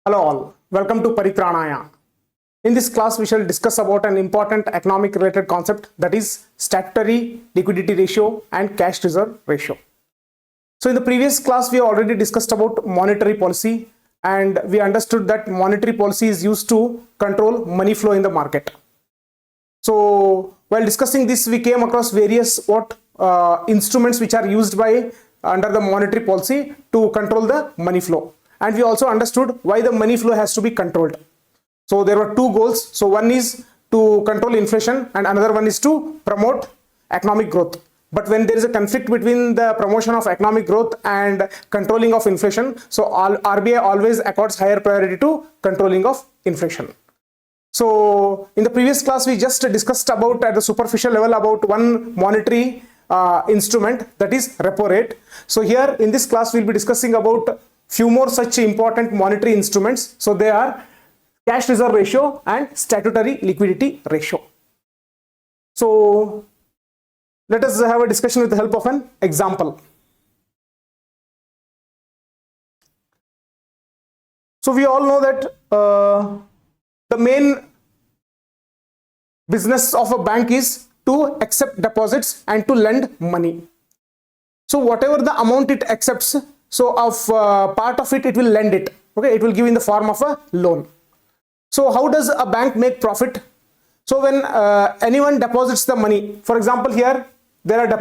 Hello all, welcome to Paritranaya. In this class, we shall discuss about an important economic related concept, that is statutory liquidity ratio and cash reserve ratio. So in the previous class, we already discussed about monetary policy, and we understood that monetary policy is used to control money flow in the market. So while discussing this, we came across various instruments which are used by under the monetary policy to control the money flow. And we also understood why the money flow has to be controlled. So there were two goals. So one is to control inflation and another one is to promote economic growth. But when there is a conflict between the promotion of economic growth and controlling of inflation, so RBI always accords higher priority to controlling of inflation. So in the previous class, we just discussed about at the superficial level about one monetary instrument, that is repo rate. So here in this class, we'll be discussing about few more such important monetary instruments. So they are cash reserve ratio and statutory liquidity ratio. So let us have a discussion with the help of an example. So we all know that the main business of a bank is to accept deposits and to lend money. So whatever the amount it accepts, so of part of it, it will lend it. Okay, it will give in the form of a loan. So how does a bank make profit? So when anyone deposits the money, for example, here there is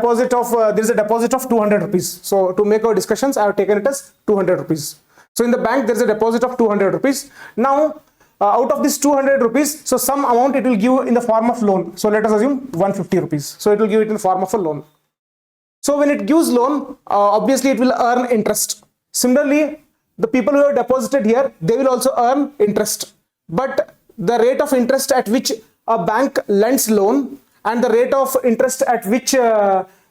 a deposit of 200 rupees. So to make our discussions, I have taken it as 200 rupees. So in the bank, there is a deposit of 200 rupees. Now, out of this 200 rupees, so some amount it will give in the form of loan. So let us assume 150 rupees. So it will give it in the form of a loan. So when it gives loan, obviously it will earn interest. Similarly, the people who have deposited here, they will also earn interest. But the rate of interest at which a bank lends loan and the rate of interest at which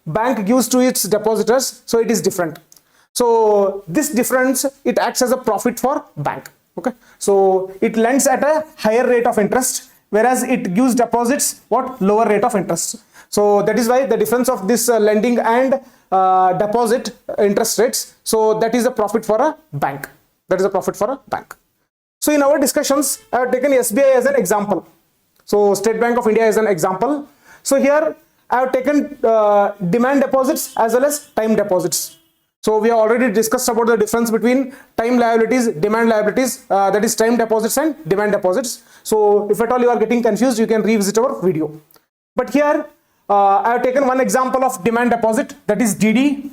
bank gives to its depositors, so it is different. So this difference, it acts as a profit for bank. Okay, so it lends at a higher rate of interest, whereas it gives deposits lower rate of interest. So that is why the difference of this lending and deposit interest rates, so that is a profit for a bank. That is a profit for a bank. So in our discussions, I have taken SBI as an example. So State Bank of India is an example. So here I have taken demand deposits as well as time deposits. So we have already discussed about the difference between time liabilities, demand liabilities, that is time deposits and demand deposits. So if at all you are getting confused, you can revisit our video. But here I have taken one example of demand deposit, that is DD.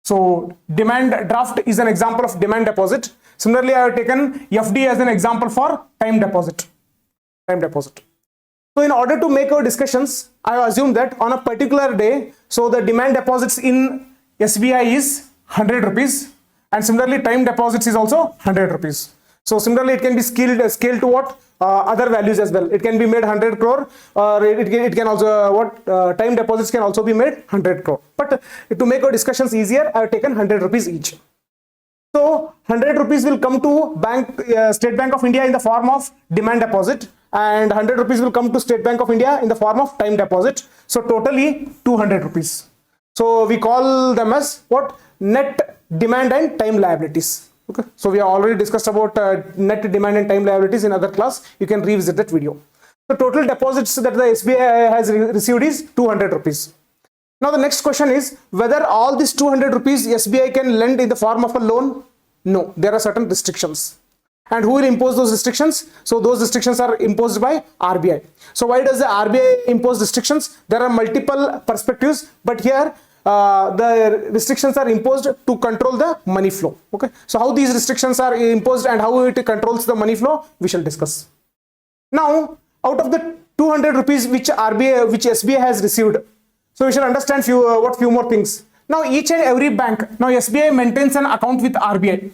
So demand draft is an example of demand deposit. Similarly, I have taken FD as an example for time deposit. Time deposit. So in order to make our discussions, I assume that on a particular day, so the demand deposits in SBI is 100 rupees, and similarly time deposits is also 100 rupees. So similarly, it can be scaled to what? Other values as well. It can be made 100 crore, or it can also time deposits can also be made 100 crore. But to make our discussions easier, I have taken 100 rupees each. So 100 rupees will come to State Bank of India in the form of demand deposit, and 100 rupees will come to State Bank of India in the form of time deposit. So totally 200 rupees. So we call them as net demand and time liabilities. Okay, so we have already discussed about net demand and time liabilities in other class. You can revisit that video. The total deposits that the SBI has received is 200 rupees. Now the next question is whether all these 200 rupees SBI can lend in the form of a loan. No, there are certain restrictions. And who will impose those restrictions? So those restrictions are imposed by RBI. So why does the RBI impose restrictions? There are multiple perspectives, but here the restrictions are imposed to control the money flow. Okay, so how these restrictions are imposed and how it controls the money flow, we shall discuss. Now, out of the 200 rupees which SBI has received, so we shall understand few more things. Now each and every bank, now SBI maintains an account with RBI.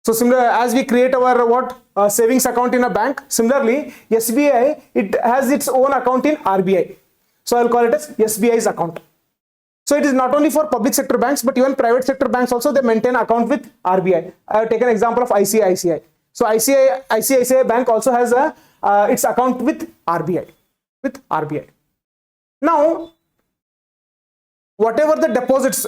So similar as we create our savings account in a bank, similarly SBI, it has its own account in RBI. So I will call it as SBI's account. So it is not only for public sector banks, but even private sector banks also, they maintain account with RBI. I have taken example of ICICI. So ICICI Bank also has its account with RBI. Now, whatever the deposits,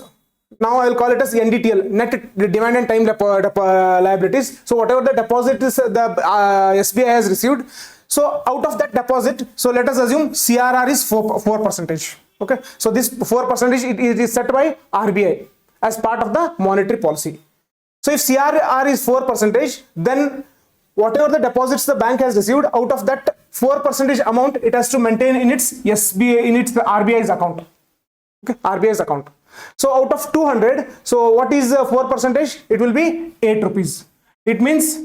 Now I will call it as NDTL, net demand and time liabilities. So whatever the deposit is the SBI has received, so out of that deposit, so let us assume CRR is 4%. Okay, so this 4% it is set by RBI as part of the monetary policy. So if CRR is 4%, then whatever the deposits the bank has received, out of that 4% amount, it has to maintain in its SBI, in its RBI's account. Okay, RBI's account. So out of 200, so what is 4%? It will be 8 rupees. It means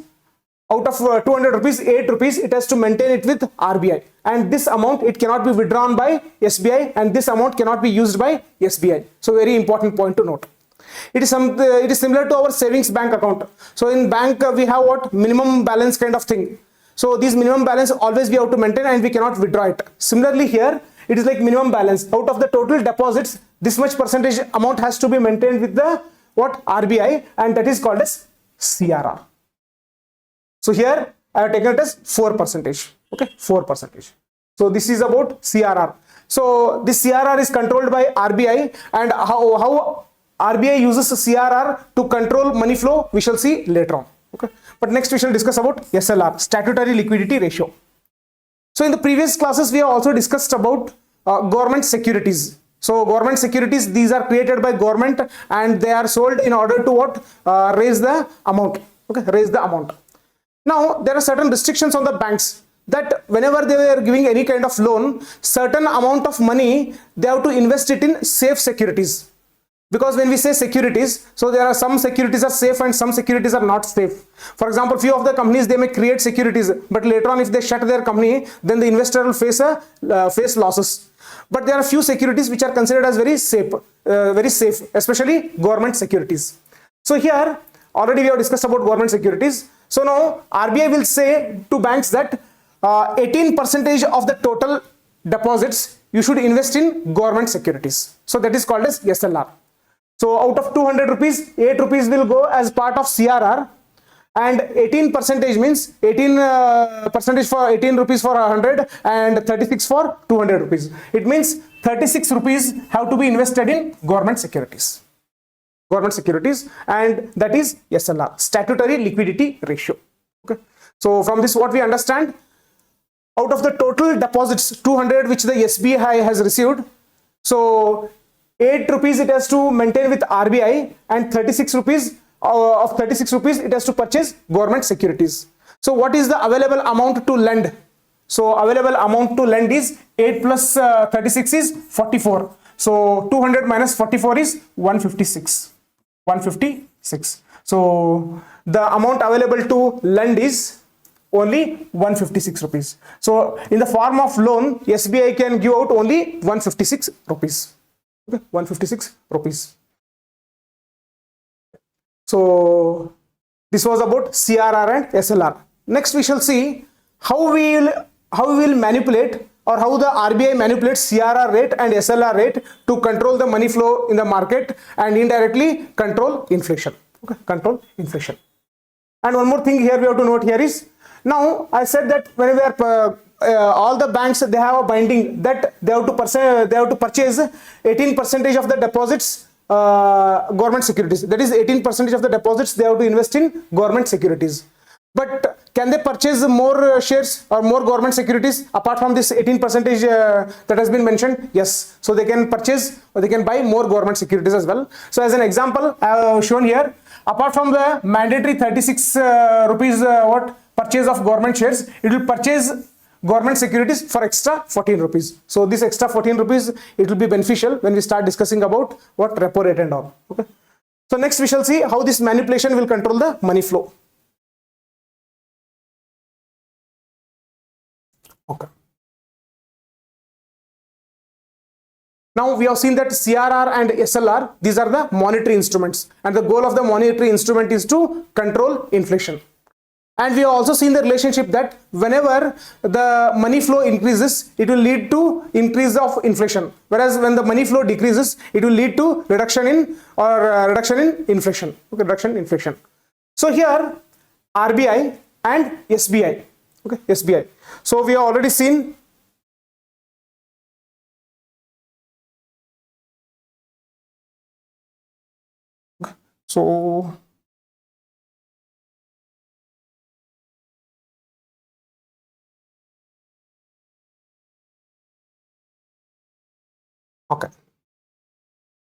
out of 200 rupees, 8 rupees, it has to maintain it with RBI. And this amount, it cannot be withdrawn by SBI, and this amount cannot be used by SBI. So very important point to note. It is similar to our savings bank account. So in bank, we have what? Minimum balance kind of thing. So this minimum balance always we have to maintain and we cannot withdraw it. Similarly here, it is like minimum balance. Out of the total deposits, this much percentage amount has to be maintained with the what? RBI, and that is called as CRR. So here I have taken it as 4%. Okay, 4%. So this is about CRR. So this CRR is controlled by RBI, and how RBI uses CRR to control money flow, we shall see later on. Okay, but next we shall discuss about SLR, statutory liquidity ratio. So in the previous classes, we have also discussed about government securities. So government securities, these are created by government and they are sold in order to what? Raise the amount. Okay, raise the amount. Now there are certain restrictions on the banks that whenever they are giving any kind of loan, certain amount of money they have to invest it in safe securities. Because when we say securities, so there are some securities are safe and some securities are not safe. For example, few of the companies, they may create securities, but later on if they shut their company, then the investor will face losses. But there are few securities which are considered as very safe, especially government securities. So here already we have discussed about government securities. So now RBI will say to banks that 18% of the total deposits you should invest in government securities. So that is called as SLR. So out of 200 rupees, 8 rupees will go as part of CRR, and 18% means 18% for 18 rupees for 100 and 36 for 200 rupees. It means 36 rupees have to be invested in government securities. Government securities, and that is SLR, statutory liquidity ratio. Okay. So from this what we understand, out of the total deposits 200 which the SBI has received, so 8 rupees it has to maintain with RBI, and 36 rupees of 36 rupees it has to purchase government securities. So what is the available amount to lend? So available amount to lend is 8 plus 36 is 44. So 200 minus 44 is 156. 156. So the amount available to lend is only 156 rupees. So in the form of loan, SBI can give out only 156 rupees. Okay, 156 rupees. So this was about CRR and SLR. Next we shall see how we will manipulate, or how the RBI manipulates CRR rate and SLR rate to control the money flow in the market and indirectly control inflation. Okay, control inflation. And one more thing here we have to note here is, now I said that when we are all the banks, they have a binding that they have to purchase 18% of the deposits government securities. That is 18% of the deposits they have to invest in government securities. But can they purchase more shares or more government securities apart from this 18% that has been mentioned? Yes. So they can purchase or they can buy more government securities as well. So as an example, I have shown here, apart from the mandatory 36 rupees purchase of government shares, it will purchase government securities for extra 14 rupees. So this extra 14 rupees, it will be beneficial when we start discussing about what repo rate and all. Okay. So next we shall see how this manipulation will control the money flow. Okay. Now we have seen that CRR and SLR, these are the monetary instruments, and the goal of the monetary instrument is to control inflation. And we have also seen the relationship that whenever the money flow increases, it will lead to increase of inflation, whereas when the money flow decreases, it will lead to reduction in inflation. Okay, reduction in inflation. So here RBI and SBI. Okay, SBI. So we have already seen So okay.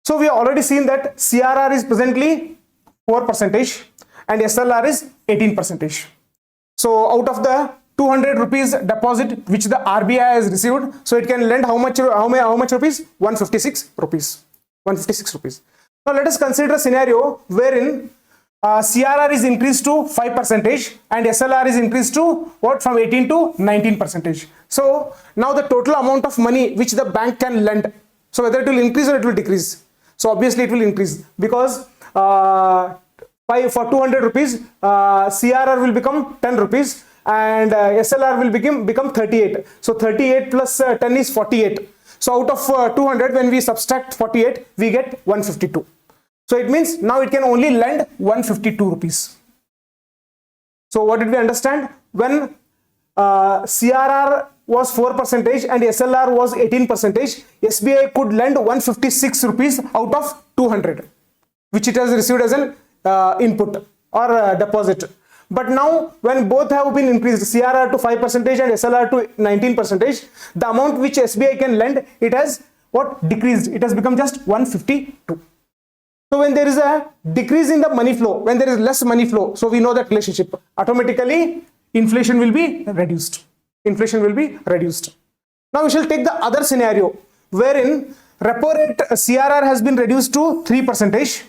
So we have already seen that CRR is presently 4% and SLR is 18%. So out of the 200 rupees deposit which the RBI has received, so it can lend how much rupees? 156 rupees. 156 rupees. Now let us consider a scenario wherein CRR is increased to 5% and SLR is increased to what, from 18 to 19%. So now the total amount of money which the bank can lend, so whether it will increase or it will decrease. So obviously it will increase, because for 200 rupees CRR will become 10 rupees and SLR will become 38. So 38 plus 10 is 48. So out of 200, when we subtract 48, we get 152. So it means now it can only lend 152 rupees. So what did we understand? When CRR was 4% and SLR was 18%, SBI could lend 156 rupees out of 200, which it has received as an input or deposit. But now when both have been increased, CRR to 5% and SLR to 19%, the amount which SBI can lend, it has what, decreased. It has become just 152. So when there is a decrease in the money flow, when there is less money flow, so we know that relationship, automatically inflation will be reduced. Inflation will be reduced. Now we shall take the other scenario wherein repo rate CRR has been reduced to 3%.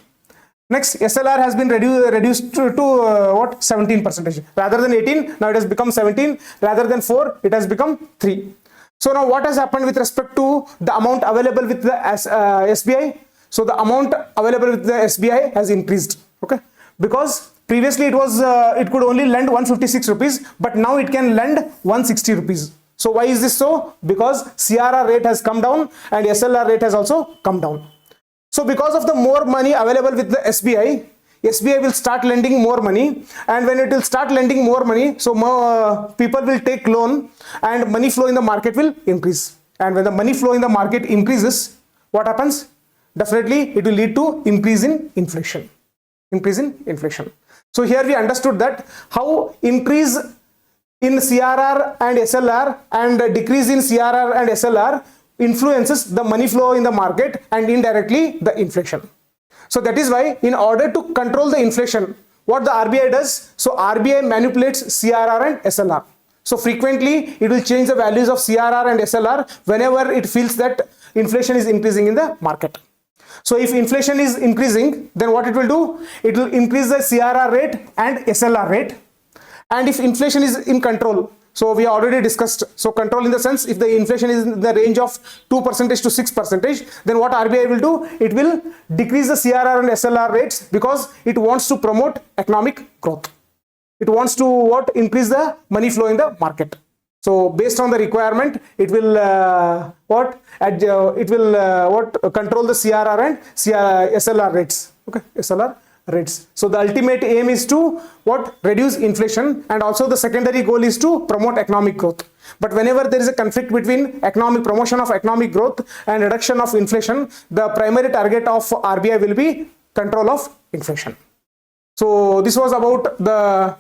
Next, SLR has been reduced to what, 17%. Rather than 18, now it has become 17. Rather than 4, it has become 3. So now what has happened with respect to the amount available with the SBI? So the amount available with the SBI has increased. Okay, because previously it was it could only lend 156 rupees, but now it can lend 160 rupees. So why is this so? Because CRR rate has come down and SLR rate has also come down. So because of the more money available with the SBI, SBI will start lending more money, and when it will start lending more money, so more people will take loan and money flow in the market will increase. And when the money flow in the market increases, what happens? Definitely it will lead to increase in inflation. Increase in inflation. So here we understood that how increase in CRR and SLR and decrease in CRR and SLR influences the money flow in the market and indirectly the inflation. So that is why in order to control the inflation, what the RBI does, so RBI manipulates CRR and SLR. So frequently it will change the values of CRR and SLR whenever it feels that inflation is increasing in the market. So if inflation is increasing, then what it will do? It will increase the CRR rate and SLR rate. And if inflation is in control, so we already discussed, so control in the sense, if the inflation is in the range of 2% to 6%, then what RBI will do? It will decrease the CRR and SLR rates because it wants to promote economic growth. It wants to what? Increase the money flow in the market. So based on the requirement, it will control the CRR and SLR rates. Okay, SLR rates. So the ultimate aim is to what? Reduce inflation, and also the secondary goal is to promote economic growth. But whenever there is a conflict between promotion of economic growth and reduction of inflation, the primary target of RBI will be control of inflation. So this was about the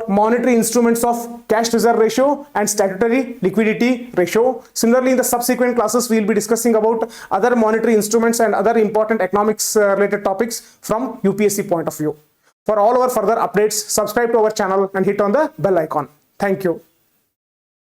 monetary instruments of cash reserve ratio and statutory liquidity ratio. Similarly, in the subsequent classes, we will be discussing about other monetary instruments and other important economics related topics from UPSC point of view. For all our further updates, subscribe to our channel and hit on the bell icon. Thank you.